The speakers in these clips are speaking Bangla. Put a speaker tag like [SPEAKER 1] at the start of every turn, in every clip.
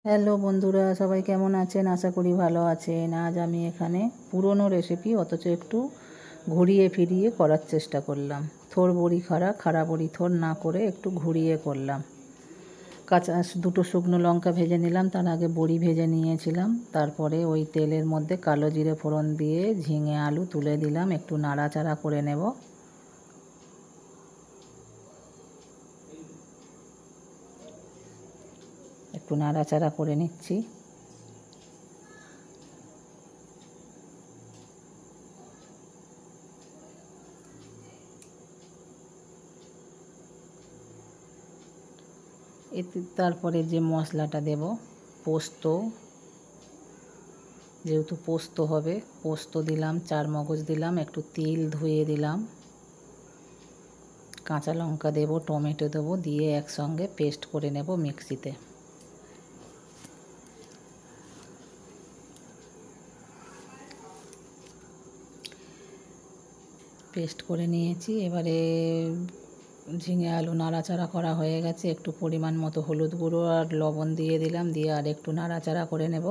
[SPEAKER 1] হ্যালো বন্ধুরা, সবাই কেমন আছেন? আশা করি ভালো আছেন। আজ আমি এখানে পুরনো রেসিপি অথচ একটু ঘুরিয়ে ফিরিয়ে করার চেষ্টা করলাম। থোড় বড়ি খাড়া, খাড়া বড়ি থোড় না করে একটু ঘুরিয়ে করলাম। কাঁচা দুটো শুকনো লঙ্কা ভেজে নিলাম, তার আগে বড়ি ভেজে নিয়েছিলাম। তারপরে ওই তেলের মধ্যে কালো জিরে ফোড়ন দিয়ে ঝিঙে আলু তুলে দিলাম, একটু নাড়াচাড়া করে নেব। একটু নাড়াচাড়া করে নিচ্ছি। এতে তারপরে যে মশলাটা দেব, পোস্ত, যেহেতু পোস্ত হবে, পোস্ত দিলাম, চারমগজ দিলাম, একটু তিল ধুয়ে দিলাম, কাঁচা লঙ্কা দেব, টমেটো দেবো, দিয়ে একসঙ্গে পেস্ট করে নেব মিক্সিতে। পেস্ট করে নিয়েছি। এবারে ঝিঙে আলু নাড়াচাড়া করা হয়ে গেছে, একটু পরিমাণ মতো হলুদ গুঁড়ো আর লবণ দিয়ে দিলাম, দিয়ে আর একটু নাড়াচাড়া করে নেব।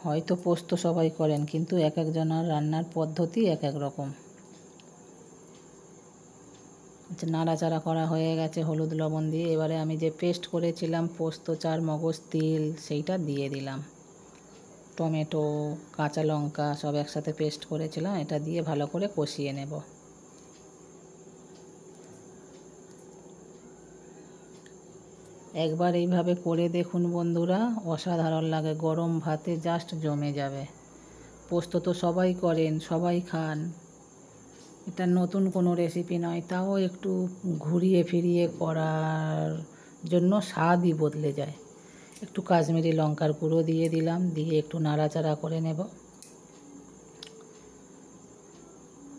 [SPEAKER 1] হয়তো পোস্ত সবাই করেন, কিন্তু এক একজনের রান্নার পদ্ধতি এক এক রকম। নাড়াচাড়া করা হয়ে গেছে হলুদ লবণ দিয়ে। এবারে আমি যে পেস্ট করেছিলাম পোস্ত, চারমগজ, তিল, সেইটা দিয়ে দিলাম। টমেটো, কাঁচা লঙ্কা সব একসাথে পেস্ট করেছিলাম, এটা দিয়ে ভালো করে কষিয়ে নেব। একবার এইভাবে করে দেখুন বন্ধুরা, অসাধারণ লাগে। গরম ভাতে জাস্ট জমে যাবে। পোস্ত তো সবাই করেন, সবাই খান, এটা নতুন কোনো রেসিপি নয়। তাও একটু ঘুরিয়ে ফিরিয়ে করার জন্য স্বাদই বদলে যায়। একটু কাশ্মীরি লঙ্কার গুঁড়ো দিয়ে দিলাম, দিয়ে একটু নাড়াচাড়া করে নেব।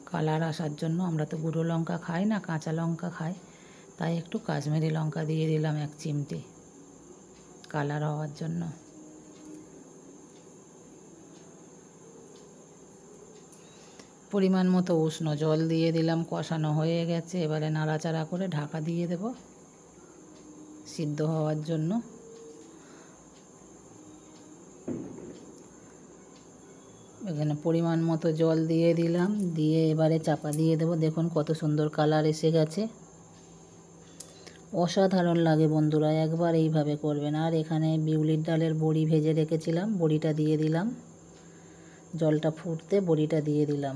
[SPEAKER 1] কালার আসার জন্য, আমরা তো গুঁড়ো লঙ্কা খাই না, কাঁচা লঙ্কা খাই, তাই একটু কাশ্মীরি লঙ্কা দিয়ে দিলাম এক চিমটি, কালার হওয়ার জন্য। পরিমাণ মতো উষ্ণ জল দিয়ে দিলাম, কষানো হয়ে গেছে। এবারে নাড়াচাড়া করে ঢাকা দিয়ে দেব সিদ্ধ হওয়ার জন্য। এখানে পরিমাণ মতো জল দিয়ে দিলাম, দিয়ে এবারে চাপা দিয়ে দেব। দেখুন কত সুন্দর কালার এসে গেছে, অসাধারণ লাগে বন্ধুরা, একবার এইভাবে করবেন। আর এখানে বিউলির ডালের বড়ি ভেজে রেখেছিলাম, বড়িটা দিয়ে দিলাম, জলটা ফুটতে বড়িটা দিয়ে দিলাম।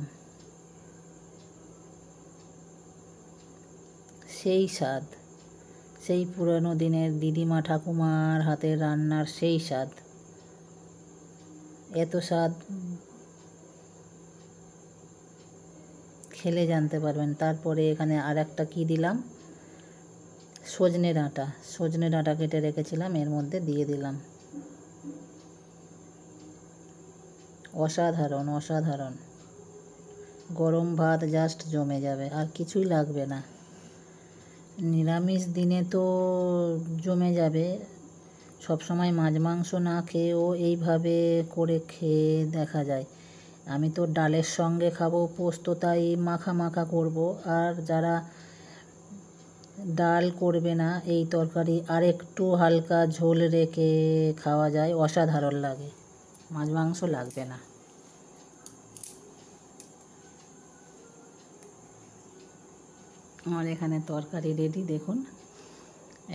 [SPEAKER 1] সেই স্বাদ, সেই পুরনো দিনের দিদিমা ঠাকুমার হাতের রান্নার সেই স্বাদ, এত স্বাদ খেলে জানতে পারবেন। তারপরে এখানে আর একটা কী দিলাম, সজনে ডাঁটা কেটে রেখেছিলাম, এর মধ্যে দিয়ে দিলাম। অসাধারণ অসাধারণ, গরম ভাত জাস্ট জমে যাবে, আর কিছুই লাগবে না। নিরামিষ দিনে তো জমে যাবে, সবসময় মাছ মাংস না খেয়েও এইভাবে করে খেয়ে দেখা যায়। আমি তো ডালের সঙ্গে খাবো পোস্ত, তাই মাখা মাখা করব। আর যারা ডাল করবে না, এই তরকারি আর একটু হালকা ঝোল রেখে খাওয়া যায়, অসাধারণ লাগে, মাছ মাংস লাগবে না। আমার এখানে তরকারি রেডি, দেখুন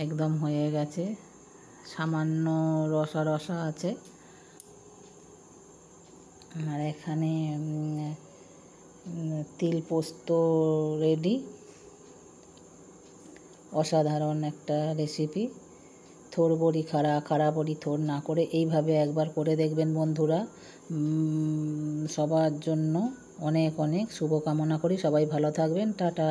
[SPEAKER 1] একদম হয়ে গেছে, সামান্য রসা রসা আছে। আর এখানে তিল পোস্ত রেডি, অসাধারণ একটা রেসিপি। থোড় বড়ি খাড়া, খাড়া বড়ি থোড় না করে এইভাবে একবার করে দেখবেন বন্ধুরা। সবার জন্য অনেক অনেক শুভকামনা করি, সবাই ভালো থাকবেন, টাটা।